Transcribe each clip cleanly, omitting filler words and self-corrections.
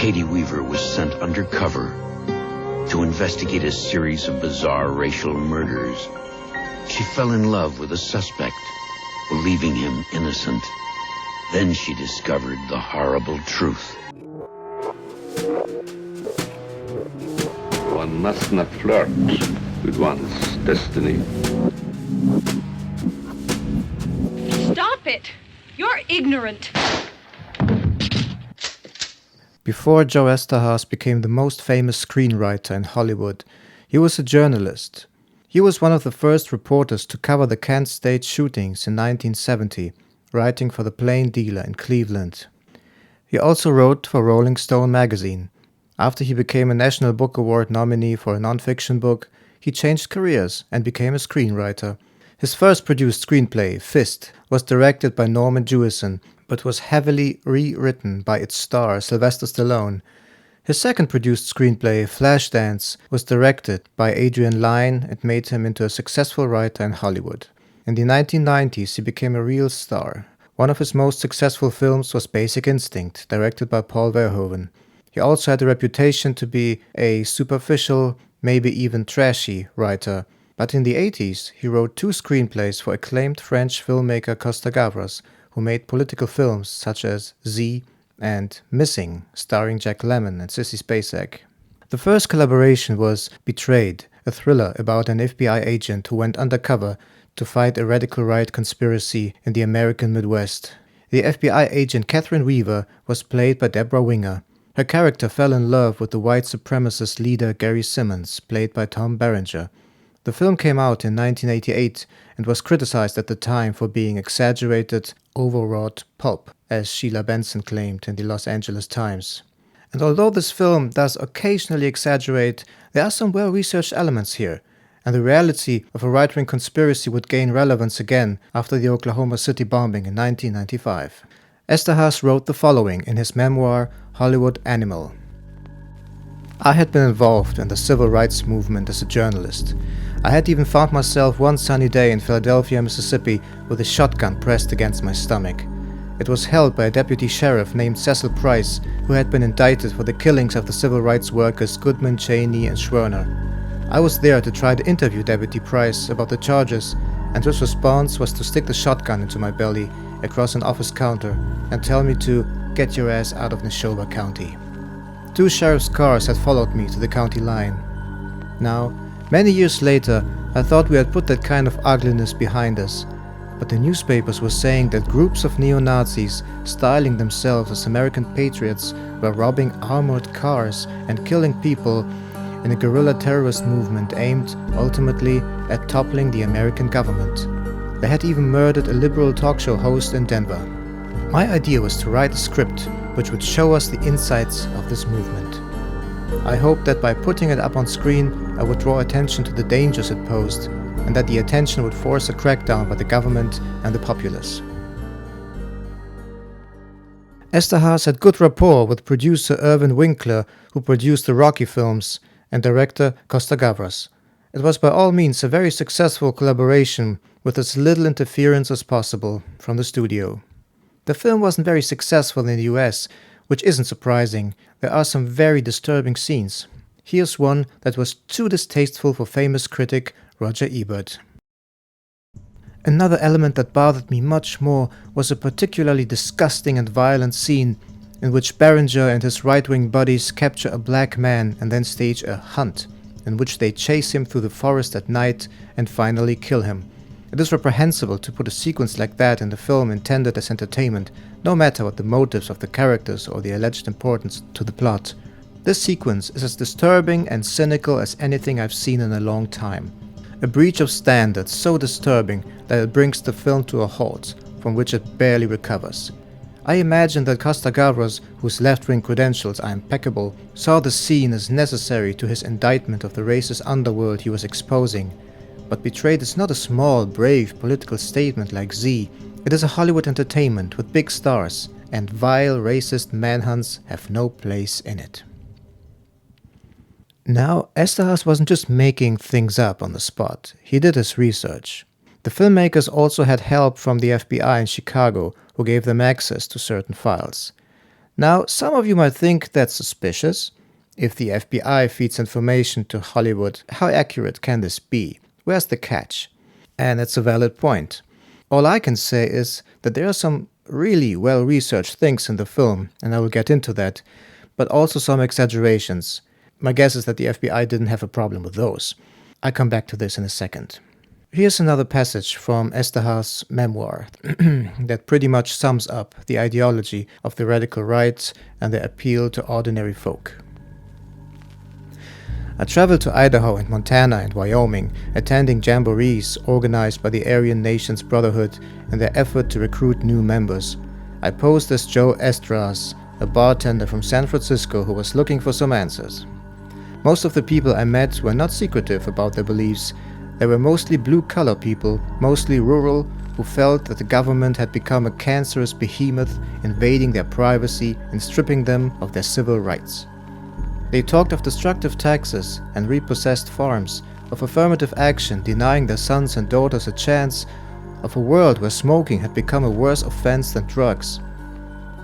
Katie Weaver was sent undercover to investigate a series of bizarre racial murders. She fell in love with a suspect, believing him innocent. Then she discovered the horrible truth. One must not flirt with one's destiny. Stop it! You're ignorant. Before Joe Eszterhas became the most famous screenwriter in Hollywood, he was a journalist. He was one of the first reporters to cover the Kent State shootings in 1970, writing for the Plain Dealer in Cleveland. He also wrote for Rolling Stone magazine. After he became a National Book Award nominee for a non-fiction book, he changed careers and became a screenwriter. His first produced screenplay, Fist, was directed by Norman Jewison, but was heavily rewritten by its star, Sylvester Stallone. His second produced screenplay, Flashdance, was directed by Adrian Lyne and made him into a successful writer in Hollywood. In the 1990s, he became a real star. One of his most successful films was Basic Instinct, directed by Paul Verhoeven. He also had a reputation to be a superficial, maybe even trashy writer. But in the 80s, he wrote 2 screenplays for acclaimed French filmmaker Costa-Gavras, who made political films such as Z and Missing, starring Jack Lemmon and Sissy Spacek. The first collaboration was Betrayed, a thriller about an FBI agent who went undercover to fight a radical right conspiracy in the American Midwest. The FBI agent Catherine Weaver was played by Deborah Winger. Her character fell in love with the white supremacist leader Gary Simmons, played by Tom Berenger. The film came out in 1988 and was criticized at the time for being exaggerated, overwrought pulp, as Sheila Benson claimed in the Los Angeles Times. And although this film does occasionally exaggerate, there are some well-researched elements here, and the reality of a right-wing conspiracy would gain relevance again after the Oklahoma City bombing in 1995. Eszterhas wrote the following in his memoir, Hollywood Animal. I had been involved in the civil rights movement as a journalist. I had even found myself one sunny day in Philadelphia, Mississippi, with a shotgun pressed against my stomach. It was held by a deputy sheriff named Cecil Price, who had been indicted for the killings of the civil rights workers Goodman, Cheney, and Schwerner. I was there to try to interview Deputy Price about the charges, and his response was to stick the shotgun into my belly across an office counter and tell me to get your ass out of Neshoba County. 2 sheriff's cars had followed me to the county line. Now, many years later, I thought we had put that kind of ugliness behind us, but the newspapers were saying that groups of neo-Nazis, styling themselves as American patriots, were robbing armored cars and killing people in a guerrilla terrorist movement aimed, ultimately, at toppling the American government. They had even murdered a liberal talk show host in Denver. My idea was to write a script which would show us the insights of this movement. I hoped that by putting it up on screen, I would draw attention to the dangers it posed, and that the attention would force a crackdown by the government and the populace. Eszterhas had good rapport with producer Irvin Winkler, who produced the Rocky films, and director Costa-Gavras. It was by all means a very successful collaboration with as little interference as possible from the studio. The film wasn't very successful in the US, which isn't surprising. There are some very disturbing scenes. Here's one that was too distasteful for famous critic Roger Ebert. Another element that bothered me much more was a particularly disgusting and violent scene in which Berenger and his right-wing buddies capture a black man and then stage a hunt, in which they chase him through the forest at night and finally kill him. It is reprehensible to put a sequence like that in the film intended as entertainment, no matter what the motives of the characters or the alleged importance to the plot. This sequence is as disturbing and cynical as anything I've seen in a long time. A breach of standards so disturbing that it brings the film to a halt, from which it barely recovers. I imagine that Costa-Gavras, whose left-wing credentials are impeccable, saw the scene as necessary to his indictment of the racist underworld he was exposing. But Betrayed is not a small, brave political statement like Z. It is a Hollywood entertainment with big stars, and vile racist manhunts have no place in it. Now, Eszterhas wasn't just making things up on the spot. He did his research. The filmmakers also had help from the FBI in Chicago, who gave them access to certain files. Now, some of you might think that's suspicious. If the FBI feeds information to Hollywood, how accurate can this be? Where's the catch? And it's a valid point. All I can say is that there are some really well-researched things in the film, and I will get into that, but also some exaggerations. My guess is that the FBI didn't have a problem with those. I'll come back to this in a second. Here's another passage from Esterhazy's memoir that pretty much sums up the ideology of the radical right and their appeal to ordinary folk. I traveled to Idaho and Montana and Wyoming, attending jamborees organized by the Aryan Nations Brotherhood in their effort to recruit new members. I posed as Joe Estras, a bartender from San Francisco who was looking for some answers. Most of the people I met were not secretive about their beliefs. They were mostly blue-collar people, mostly rural, who felt that the government had become a cancerous behemoth, invading their privacy and stripping them of their civil rights. They talked of destructive taxes and repossessed farms, of affirmative action denying their sons and daughters a chance, of a world where smoking had become a worse offense than drugs.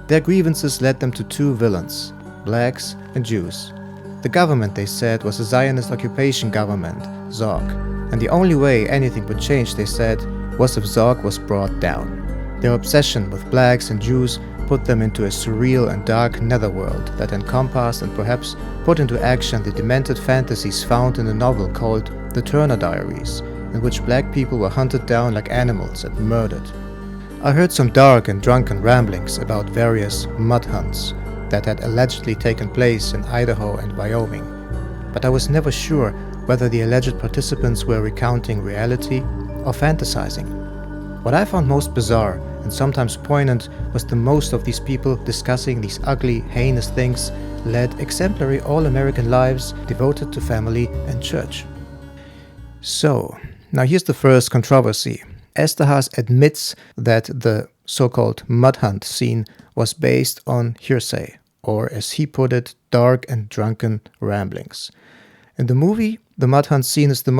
Their grievances led them to two villains, blacks and Jews. The government, they said, was a Zionist occupation government, ZOG, and the only way anything would change, they said, was if ZOG was brought down. Their obsession with blacks and Jews put them into a surreal and dark netherworld that encompassed and perhaps put into action the demented fantasies found in a novel called The Turner Diaries, in which black people were hunted down like animals and murdered. I heard some dark and drunken ramblings about various mud hunts that had allegedly taken place in Idaho and Wyoming, but I was never sure whether the alleged participants were recounting reality or fantasizing. What I found most bizarre and sometimes poignant was the most of these people discussing these ugly, heinous things led exemplary all-American lives devoted to family and church. So, now here's the first controversy. Esterhazy admits that the so-called mud hunt scene was based on hearsay, or as he put it, dark and drunken ramblings. In the movie, the mud hunt scene is the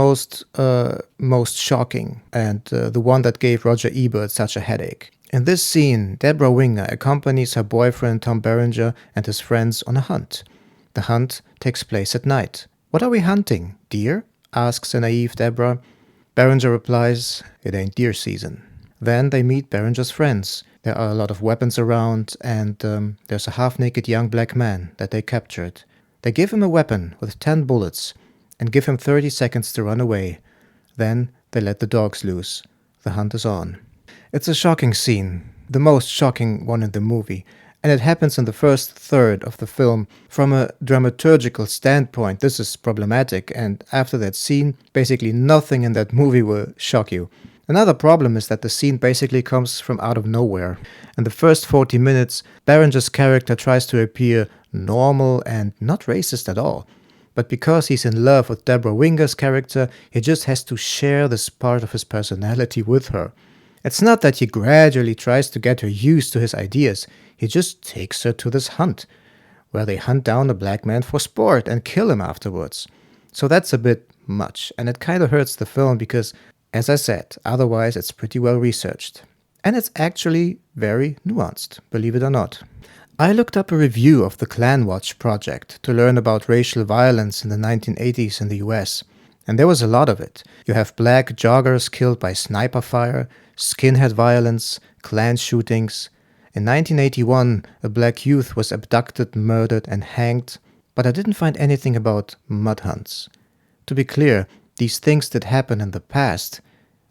most shocking and the one that gave Roger Ebert such a headache. In this scene, Deborah Winger accompanies her boyfriend Tom Berenger and his friends on a hunt. The hunt takes place at night. "What are we hunting, deer?" asks a naive Deborah. Berenger replies, "It ain't deer season." Then they meet Berenger's friends. There are a lot of weapons around, and there's a half-naked young black man that they captured. They give him a weapon with 10 bullets and give him 30 seconds to run away. Then they let the dogs loose. The hunt is on. It's a shocking scene, the most shocking one in the movie, and it happens in the first third of the film. From a dramaturgical standpoint, this is problematic, and after that scene, basically nothing in that movie will shock you. Another problem is that the scene basically comes from out of nowhere. In the first 40 minutes, Berenger's character tries to appear normal and not racist at all. But because he's in love with Deborah Winger's character, he just has to share this part of his personality with her. It's not that he gradually tries to get her used to his ideas, he just takes her to this hunt, where they hunt down a black man for sport and kill him afterwards. So that's a bit much, and it kind of hurts the film because, as I said, otherwise it's pretty well researched. And it's actually very nuanced, believe it or not. I looked up a review of the Klan Watch project to learn about racial violence in the 1980s in the US, and there was a lot of it. You have black joggers killed by sniper fire, skinhead violence, Klan shootings. In 1981, a black youth was abducted, murdered, and hanged, but I didn't find anything about mud hunts. To be clear, these things did happen in the past,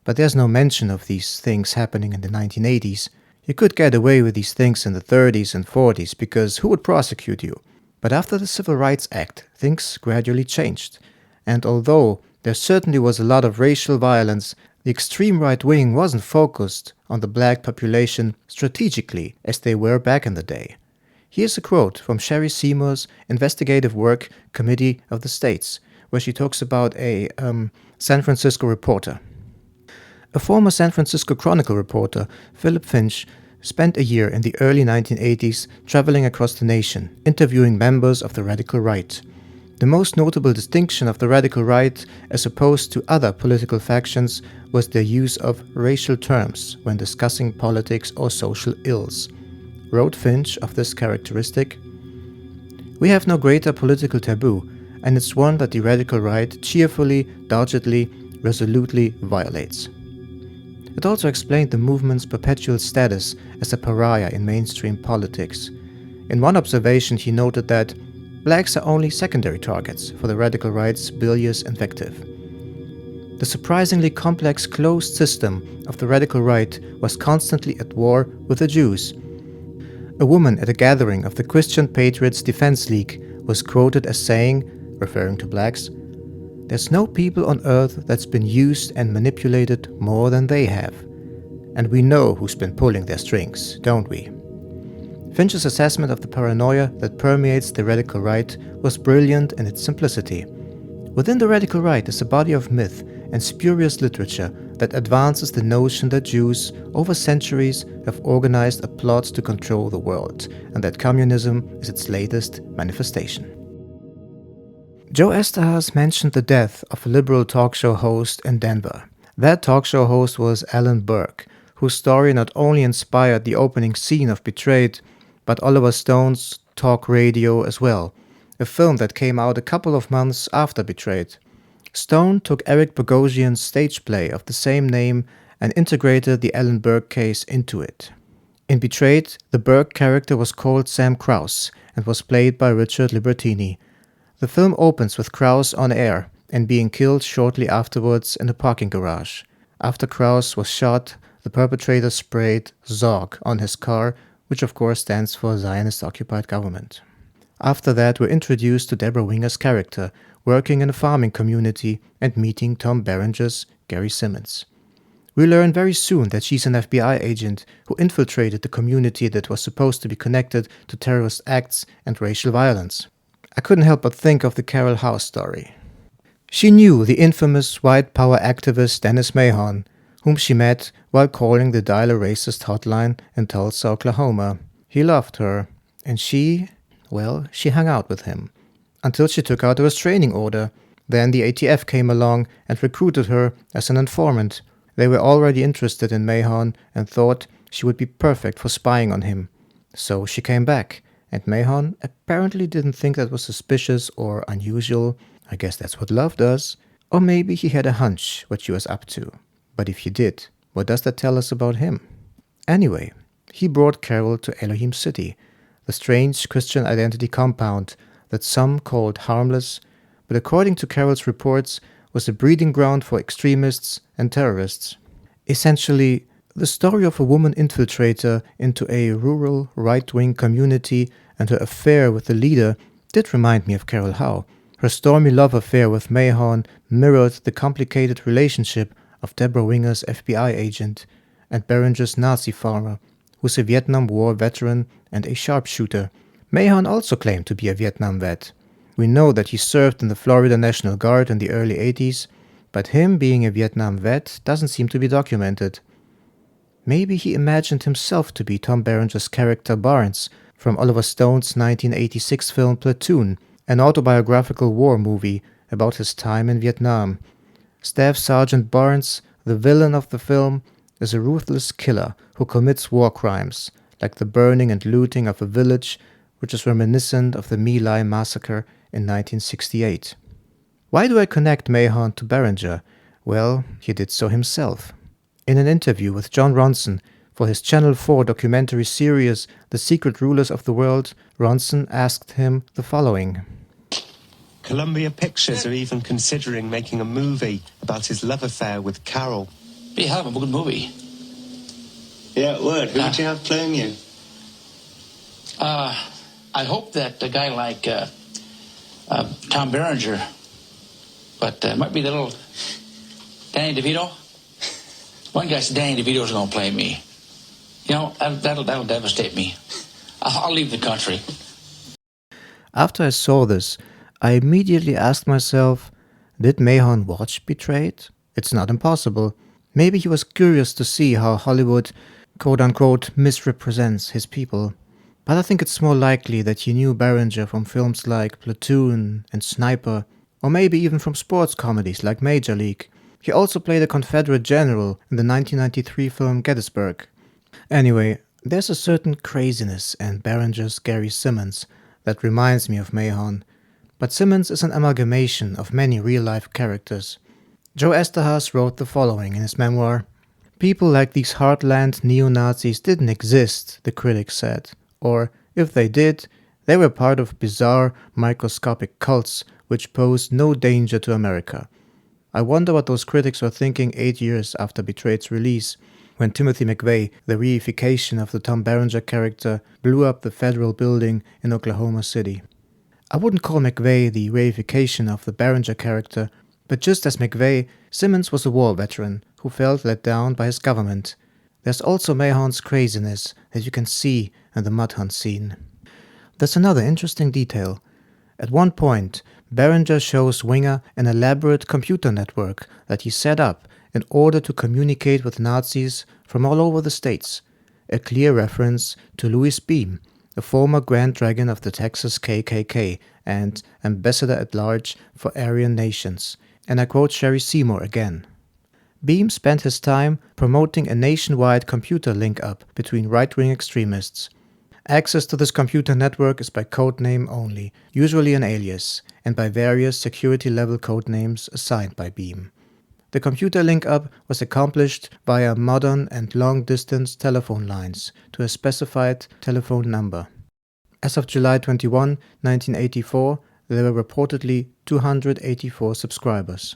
but there's no mention of these things happening in the 1980s. You could get away with these things in the 30s and 40s because who would prosecute you? But after the Civil Rights Act, things gradually changed. And although there certainly was a lot of racial violence, the extreme right wing wasn't focused on the black population strategically as they were back in the day. Here's a quote from Sherry Seymour's investigative work Committee of the States, where she talks about a San Francisco reporter. A former San Francisco Chronicle reporter, Philip Finch, spent a year in the early 1980s traveling across the nation, interviewing members of the radical right. The most notable distinction of the radical right, as opposed to other political factions, was their use of racial terms when discussing politics or social ills. wrote Finch of this characteristic, "We have no greater political taboo, and it's one that the radical right cheerfully, doggedly, resolutely violates." It also explained the movement's perpetual status as a pariah in mainstream politics. In one observation, he noted that blacks are only secondary targets for the radical right's bilious invective. The surprisingly complex closed system of the radical right was constantly at war with the Jews. A woman at a gathering of the Christian Patriots Defense League was quoted as saying, referring to blacks, "There's no people on earth that's been used and manipulated more than they have. And we know who's been pulling their strings, don't we?" Finch's assessment of the paranoia that permeates the radical right was brilliant in its simplicity. Within the radical right is a body of myth and spurious literature that advances the notion that Jews, over centuries, have organized a plot to control the world, and that communism is its latest manifestation. Joe Eszterhas mentioned the death of a liberal talk show host in Denver. That talk show host was Alan Burke, whose story not only inspired the opening scene of Betrayed, but Oliver Stone's Talk Radio as well, a film that came out a couple of months after Betrayed. Stone took Eric Bogosian's stage play of the same name and integrated the Alan Burke case into it. In Betrayed, the Burke character was called Sam Krause and was played by Richard Libertini. The film opens with Krause on air and being killed shortly afterwards in a parking garage. After Krause was shot, the perpetrator sprayed ZOG on his car, which of course stands for Zionist-occupied government. After that, we're introduced to Deborah Winger's character, working in a farming community and meeting Tom Berenger's Gary Simmons. We learn very soon that she's an FBI agent who infiltrated the community that was supposed to be connected to terrorist acts and racial violence. I couldn't help but think of the Carol Howe story. She knew the infamous white power activist Dennis Mahon, whom she met while calling the Dial a Racist hotline in Tulsa, Oklahoma. He loved her, and she hung out with him, until she took out a restraining order. Then the ATF came along and recruited her as an informant. They were already interested in Mahon and thought she would be perfect for spying on him. So she came back, and Mahon apparently didn't think that was suspicious or unusual. I guess that's what love does. Or maybe he had a hunch what she was up to. But if he did, what does that tell us about him? Anyway, he brought Carol to Elohim City, the strange Christian identity compound that some called harmless, but according to Carol's reports, was a breeding ground for extremists and terrorists. Essentially, the story of a woman infiltrator into a rural right-wing community and her affair with the leader did remind me of Carol Howe. Her stormy love affair with Mahon mirrored the complicated relationship of Deborah Winger's FBI agent and Berenger's Nazi farmer, who's a Vietnam War veteran and a sharpshooter. Mahon also claimed to be a Vietnam vet. We know that he served in the Florida National Guard in the early 80s, but him being a Vietnam vet doesn't seem to be documented. Maybe he imagined himself to be Tom Berenger's character Barnes from Oliver Stone's 1986 film Platoon, an autobiographical war movie about his time in Vietnam. Staff Sergeant Barnes, the villain of the film, is a ruthless killer who commits war crimes, like the burning and looting of a village, which is reminiscent of the My Lai massacre in 1968. Why do I connect Mahon to Berenger? Well, he did so himself. In an interview with John Ronson for his Channel 4 documentary series The Secret Rulers of the World, Ronson asked him the following. Columbia Pictures are even considering making a movie about his love affair with Carol. Be a hell of a good movie. Yeah, it would. Who would you have playing you? I hope that a guy like Tom Berenger, but it might be the little Danny DeVito. One guy said Danny DeVito's going to play me. You know, that'll devastate me. I'll leave the country. After I saw this, I immediately asked myself, did Mahon watch Betrayed? It's not impossible. Maybe he was curious to see how Hollywood, quote-unquote, misrepresents his people. But I think it's more likely that he knew Berenger from films like Platoon and Sniper, or maybe even from sports comedies like Major League. He also played a Confederate general in the 1993 film Gettysburg. Anyway, There's a certain craziness in Berenger's Gary Simmons that reminds me of Mahon, but Simmons is an amalgamation of many real-life characters. Joe Eszterhas wrote the following in his memoir: "People like these heartland neo-Nazis didn't exist," the critics said, or, if they did, they were part of bizarre, microscopic cults which posed no danger to America. I wonder what those critics were thinking 8 years after Betrayed's release, when Timothy McVeigh, the reification of the Tom Berenger character, blew up the federal building in Oklahoma City. I wouldn't call McVeigh the reification of the Berenger character, but just as McVeigh, Simmons was a war veteran who felt let down by his government. There's also Mahon's craziness that you can see in the mud hunt scene. There's another interesting detail. At one point, Berenger shows Winger an elaborate computer network that he set up in order to communicate with Nazis from all over the States, a clear reference to Louis Beam, a former Grand Dragon of the Texas KKK and ambassador-at-large for Aryan nations. And I quote Sherry Seymour again. Beam spent his time promoting a nationwide computer link-up between right-wing extremists. Access to this computer network is by codename only, usually an alias, and by various security-level codenames assigned by Beam. The computer link-up was accomplished via modern and long-distance telephone lines to a specified telephone number. As of July 21, 1984, there were reportedly 284 subscribers.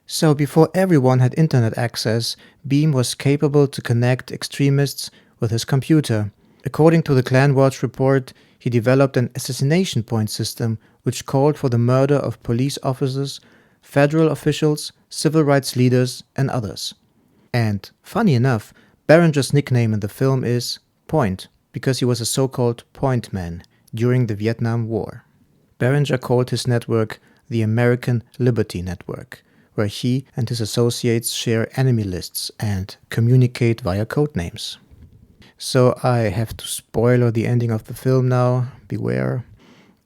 So before everyone had internet access, Beam was capable to connect extremists with his computer. According to the ClanWatch report, he developed an assassination point system which called for the murder of police officers, federal officials, civil rights leaders, and others. And, funny enough, Berenger's nickname in the film is Point, because he was a so-called point man during the Vietnam War. Berenger called his network the American Liberty Network, where he and his associates share enemy lists and communicate via codenames. So I have to spoiler the ending of the film now, beware.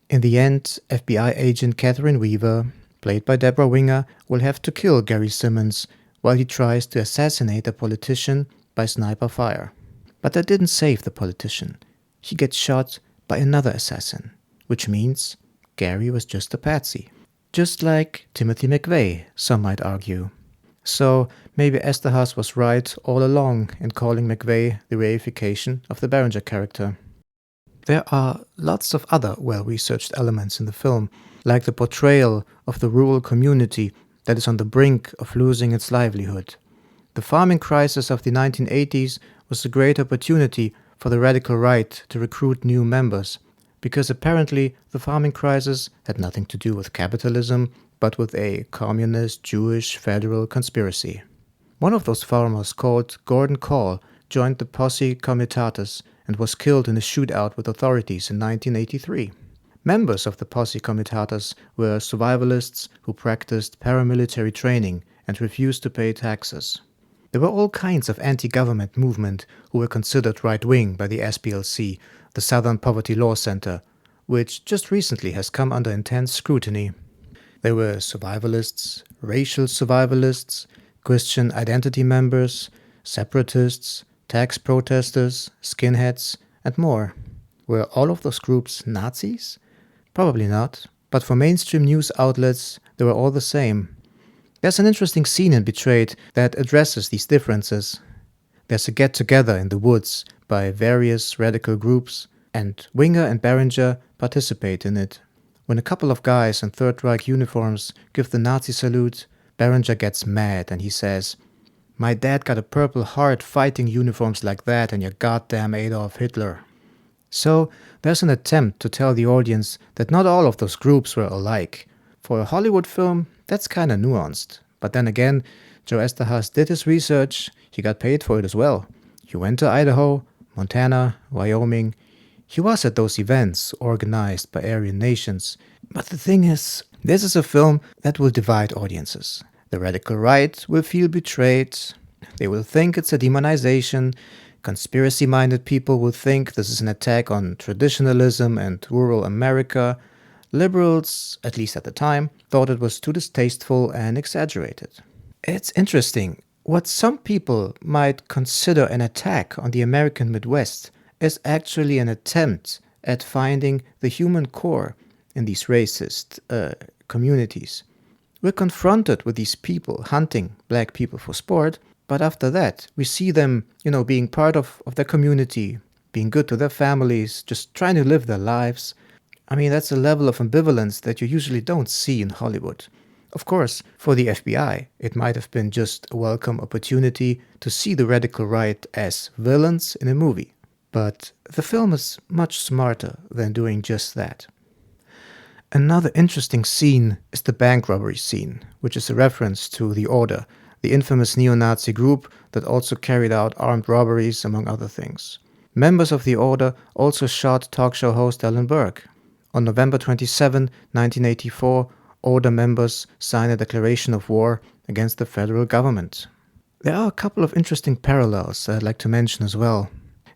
In the end, FBI agent Catherine Weaver, played by Deborah Winger, will have to kill Gary Simmons while he tries to assassinate a politician by sniper fire. But that didn't save the politician. He gets shot by another assassin, which means Gary was just a patsy. Just like Timothy McVeigh, some might argue. So maybe Eszterhas was right all along in calling McVeigh the reification of the Berenger character. There are lots of other well-researched elements in the film, like the portrayal of the rural community that is on the brink of losing its livelihood. The farming crisis of the 1980s was a great opportunity for the radical right to recruit new members, because apparently the farming crisis had nothing to do with capitalism, but with a communist Jewish federal conspiracy. One of those farmers, called Gordon Call, joined the Posse Comitatus and was killed in a shootout with authorities in 1983. Members of the Posse Comitatus were survivalists who practiced paramilitary training and refused to pay taxes. There were all kinds of anti-government movement who were considered right-wing by the SPLC, the Southern Poverty Law Center, which just recently has come under intense scrutiny. There were survivalists, racial survivalists, Christian identity members, separatists, tax protesters, skinheads, and more. Were all of those groups Nazis? Probably not, but for mainstream news outlets, they were all the same. There's an interesting scene in Betrayed that addresses these differences. There's a get-together in the woods by various radical groups, and Winger and Berenger participate in it. When a couple of guys in Third Reich uniforms give the Nazi salute, Berenger gets mad and he says, "My dad got a Purple Heart fighting uniforms like that and you're goddamn Adolf Hitler." So there's an attempt to tell the audience that not all of those groups were alike. For a Hollywood film, that's kinda nuanced. But then again, Joe Eszterhas did his research, he got paid for it as well. He went to Idaho, Montana, Wyoming. He was at those events organized by Aryan nations. But the thing is, this is a film that will divide audiences. The radical right will feel betrayed. They will think it's a demonization. Conspiracy-minded people will think this is an attack on traditionalism and rural America. Liberals, at least at the time, thought it was too distasteful and exaggerated. It's interesting. What some people might consider an attack on the American Midwest is actually an attempt at finding the human core in these racist communities. We're confronted with these people hunting black people for sport, but after that, we see them, being part of their community, being good to their families, just trying to live their lives. I mean, that's a level of ambivalence that you usually don't see in Hollywood. Of course, for the FBI, it might have been just a welcome opportunity to see the radical right as villains in a movie. But the film is much smarter than doing just that. Another interesting scene is the bank robbery scene, which is a reference to The Order, the infamous neo-Nazi group that also carried out armed robberies, among other things. Members of The Order also shot talk show host Alan Burke. On November 27, 1984, Order members signed a declaration of war against the federal government. There are a couple of interesting parallels I'd like to mention as well.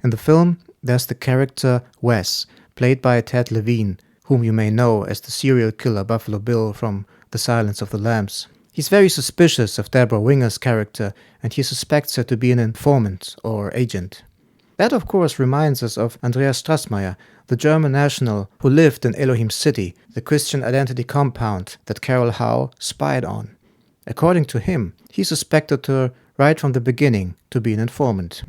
In the film, there's the character Wes, played by Ted Levine, whom you may know as the serial killer Buffalo Bill from The Silence of the Lambs. He's very suspicious of Deborah Winger's character, and he suspects her to be an informant or agent. That, of course, reminds us of Andreas Strassmayer, the German national who lived in Elohim City, the Christian identity compound that Carol Howe spied on. According to him, he suspected her right from the beginning to be an informant.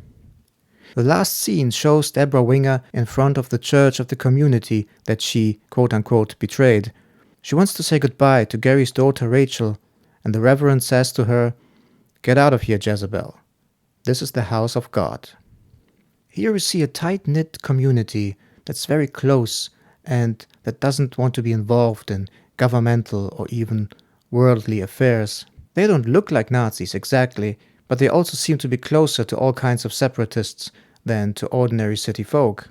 The last scene shows Deborah Winger in front of the church of the community that she, quote-unquote, betrayed. She wants to say goodbye to Gary's daughter Rachel, and the Reverend says to her, "Get out of here, Jezebel. This is the house of God." Here we see a tight-knit community that's very close and that doesn't want to be involved in governmental or even worldly affairs. They don't look like Nazis exactly, but they also seem to be closer to all kinds of separatists than to ordinary city folk.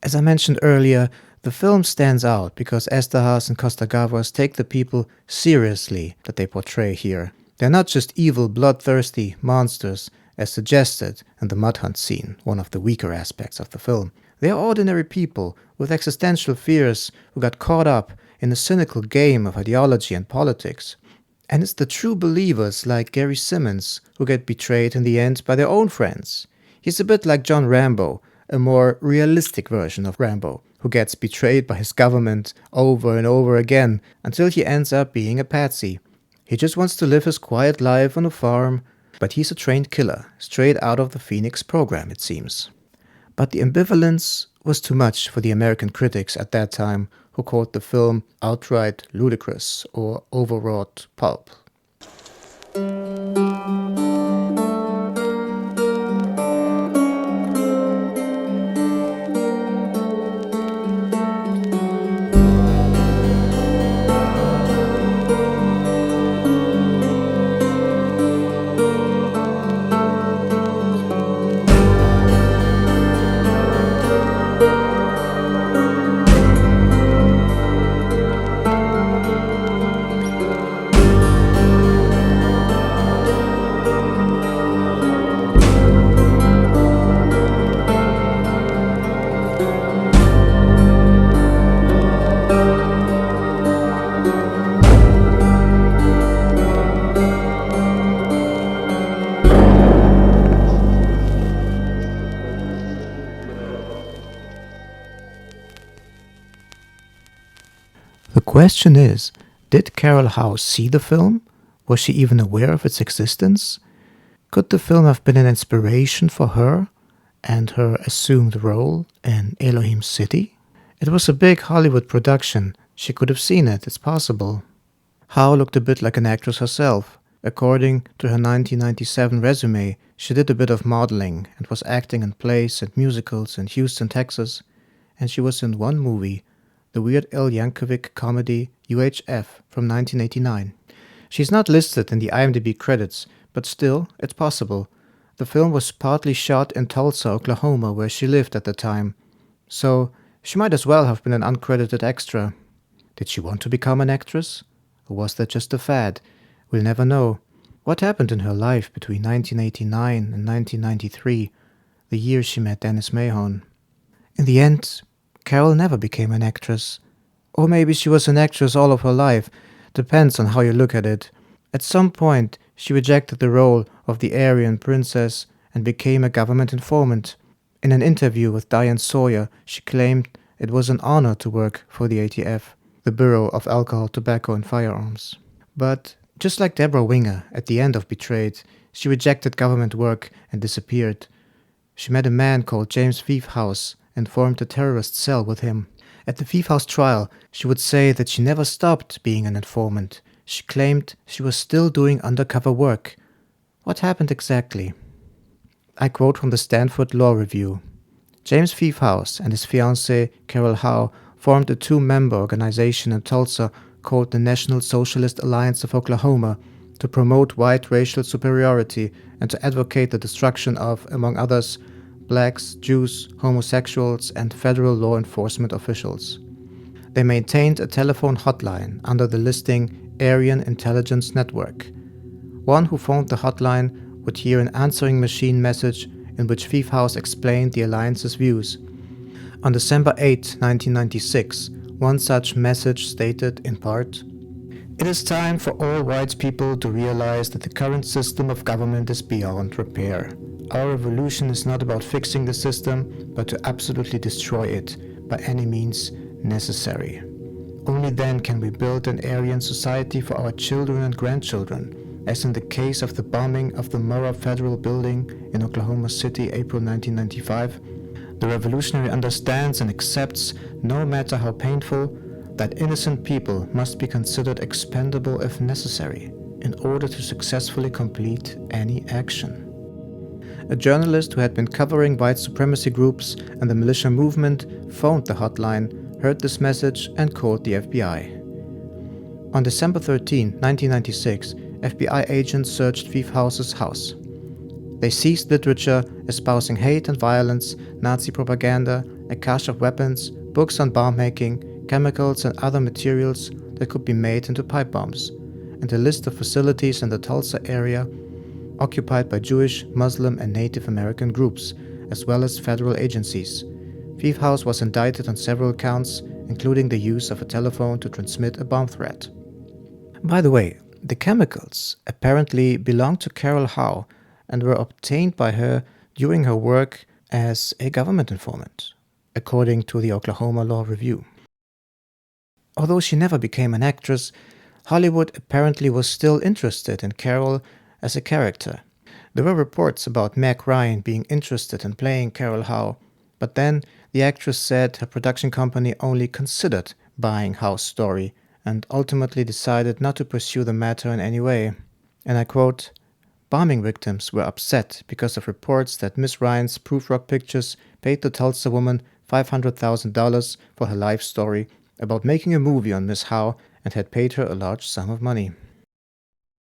As I mentioned earlier, the film stands out because Esterhazy and Costa-Gavras take the people seriously that they portray here. They're not just evil, bloodthirsty monsters as suggested in the mud hunt scene, one of the weaker aspects of the film. They are ordinary people with existential fears who got caught up in a cynical game of ideology and politics. And it's the true believers like Gary Simmons who get betrayed in the end by their own friends. He's a bit like John Rambo, a more realistic version of Rambo, who gets betrayed by his government over and over again until he ends up being a patsy. He just wants to live his quiet life on a farm, but he's a trained killer, straight out of the Phoenix program, it seems. But the ambivalence was too much for the American critics at that time, who called the film outright ludicrous or overwrought pulp. The question is, did Carol Howe see the film? Was she even aware of its existence? Could the film have been an inspiration for her and her assumed role in Elohim City? It was a big Hollywood production. She could have seen it, it's possible. Howe looked a bit like an actress herself. According to her 1997 resume, she did a bit of modeling and was acting in plays and musicals in Houston, Texas, and she was in one movie, the Weird Al Yankovic comedy UHF from 1989. She's not listed in the IMDb credits, but still, it's possible. The film was partly shot in Tulsa, Oklahoma, where she lived at the time. So, she might as well have been an uncredited extra. Did she want to become an actress? Or was that just a fad? We'll never know. What happened in her life between 1989 and 1993, the year she met Dennis Mahon? In the end, Carol never became an actress. Or maybe she was an actress all of her life. Depends on how you look at it. At some point, she rejected the role of the Aryan princess and became a government informant. In an interview with Diane Sawyer, she claimed it was an honor to work for the ATF, the Bureau of Alcohol, Tobacco and Firearms. But just like Deborah Winger at the end of Betrayed, she rejected government work and disappeared. She met a man called James Feefhouse and formed a terrorist cell with him. At the Feefhouse trial, she would say that she never stopped being an informant. She claimed she was still doing undercover work. What happened exactly? I quote from the Stanford Law Review. James Feefhouse and his fiancée, Carol Howe, formed a 2-member organization in Tulsa called the National Socialist Alliance of Oklahoma to promote white racial superiority and to advocate the destruction of, among others, blacks, Jews, homosexuals, and federal law enforcement officials. They maintained a telephone hotline under the listing Aryan Intelligence Network. One who phoned the hotline would hear an answering machine message in which Feefhouse explained the alliance's views. On December 8, 1996, one such message stated, in part, "It is time for all white people to realize that the current system of government is beyond repair. Our revolution is not about fixing the system, but to absolutely destroy it by any means necessary. Only then can we build an Aryan society for our children and grandchildren, as in the case of the bombing of the Murrah Federal Building in Oklahoma City, April 1995. The revolutionary understands and accepts, no matter how painful, that innocent people must be considered expendable if necessary, in order to successfully complete any action." A journalist who had been covering white supremacy groups and the militia movement phoned the hotline, heard this message, and called the FBI. On December 13, 1996, FBI agents searched Feefhouse's house. They seized literature espousing hate and violence, Nazi propaganda, a cache of weapons, books on bomb making, chemicals and other materials that could be made into pipe bombs, and a list of facilities in the Tulsa area occupied by Jewish, Muslim, and Native American groups, as well as federal agencies. Feefhouse was indicted on several counts, including the use of a telephone to transmit a bomb threat. By the way, the chemicals apparently belonged to Carol Howe and were obtained by her during her work as a government informant, according to the Oklahoma Law Review. Although she never became an actress, Hollywood apparently was still interested in Carol as a character. There were reports about Meg Ryan being interested in playing Carol Howe, but then the actress said her production company only considered buying Howe's story and ultimately decided not to pursue the matter in any way. And I quote, "Bombing victims were upset because of reports that Miss Ryan's Proof Rock Pictures paid the Tulsa woman $500,000 for her life story about making a movie on Miss Howe and had paid her a large sum of money."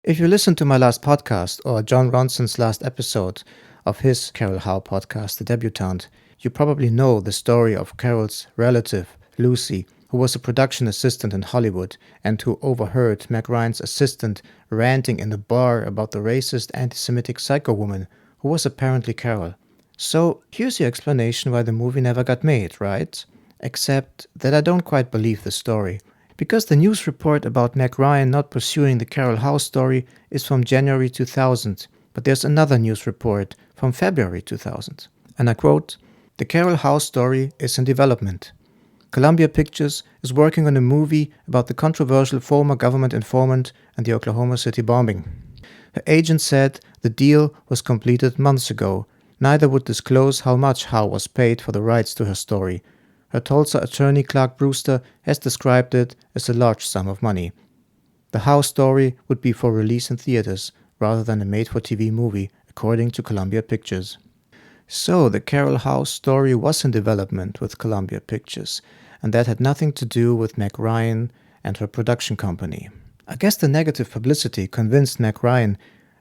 If you listened to my last podcast or John Ronson's last episode of his Carol Howe podcast, The Debutante, you probably know the story of Carol's relative, Lucy, who was a production assistant in Hollywood and who overheard Meg Ryan's assistant ranting in the bar about the racist anti-Semitic psycho woman who was apparently Carol. So here's your explanation why the movie never got made, right? Except that I don't quite believe the story. Because the news report about Meg Ryan not pursuing the Carol Howe story is from January 2000, but there's another news report from February 2000. And I quote, "The Carol Howe story is in development. Columbia Pictures is working on a movie about the controversial former government informant and the Oklahoma City bombing. Her agent said the deal was completed months ago. Neither would disclose how much Howe was paid for the rights to her story. Her Tulsa attorney Clark Brewster has described it as a large sum of money. The Howe story would be for release in theaters rather than a made-for-TV movie, according to Columbia Pictures." So the Carol Howe story was in development with Columbia Pictures, and that had nothing to do with Meg Ryan and her production company. I guess the negative publicity convinced Meg Ryan,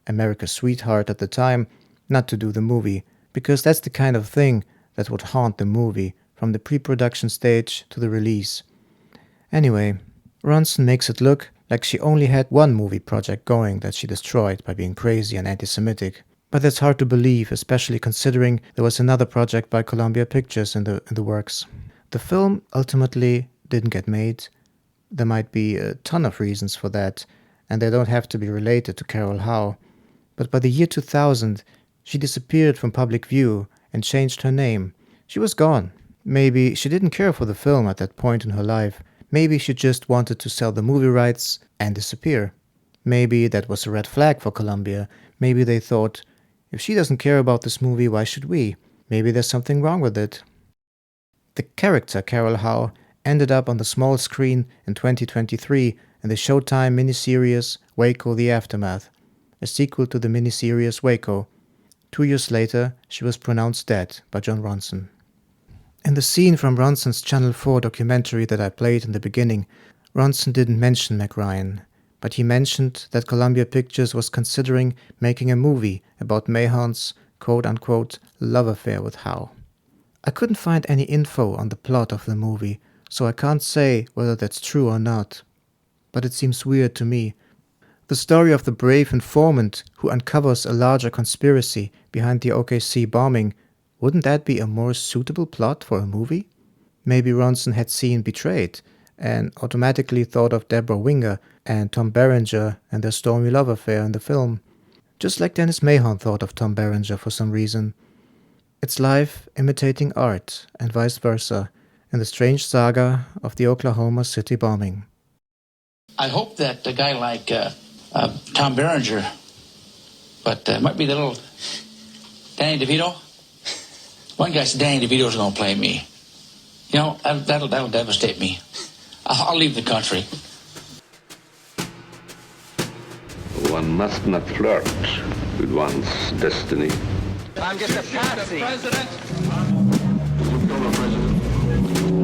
America's sweetheart at the time, not to do the movie, because that's the kind of thing that would haunt the movie from the pre-production stage to the release. Anyway, Ronson makes it look like she only had one movie project going that she destroyed by being crazy and anti-Semitic. But that's hard to believe, especially considering there was another project by Columbia Pictures in the works. The film ultimately didn't get made. There might be a ton of reasons for that, and they don't have to be related to Carol Howe. But by the year 2000, she disappeared from public view and changed her name. She was gone. Maybe she didn't care for the film at that point in her life. Maybe she just wanted to sell the movie rights and disappear. Maybe that was a red flag for Columbia. Maybe they thought, if she doesn't care about this movie, why should we? Maybe there's something wrong with it. The character Carol Howe ended up on the small screen in 2023 in the Showtime miniseries Waco: The Aftermath, a sequel to the miniseries Waco. 2 years later, she was pronounced dead by John Ronson. In the scene from Ronson's Channel 4 documentary that I played in the beginning, Ronson didn't mention Meg Ryan, but he mentioned that Columbia Pictures was considering making a movie about Mahon's quote-unquote love affair with Howe. I couldn't find any info on the plot of the movie, so I can't say whether that's true or not. But it seems weird to me. The story of the brave informant who uncovers a larger conspiracy behind the OKC bombing, wouldn't that be a more suitable plot for a movie? Maybe Ronson had seen Betrayed and automatically thought of Deborah Winger and Tom Berenger and their stormy love affair in the film. Just like Dennis Mahon thought of Tom Berenger for some reason. It's life imitating art and vice versa in the strange saga of the Oklahoma City bombing. I hope that a guy like Tom Berenger, but might be the little Danny DeVito. One guy said Danny DeVito's going to play me. You know, that'll devastate me. I'll leave the country. One must not flirt with one's destiny. I'm just a patsy.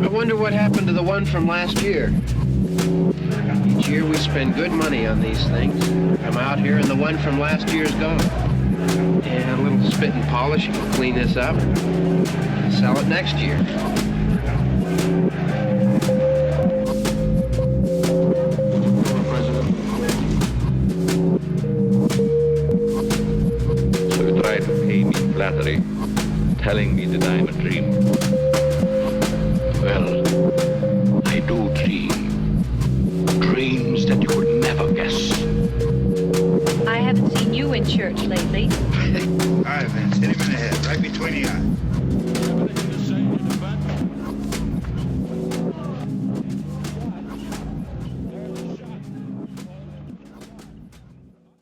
I wonder what happened to the one from last year. Each year we spend good money on these things. Come out here and the one from last year's gone. And a little spit and polish will clean this up. Sell it next year. So you try to pay me flattery, telling me that I'm a dreamer. Well, I do dream. Dreams that you would never guess. I haven't seen you in church lately. All right, Vince, hit him in the head, right between the eyes.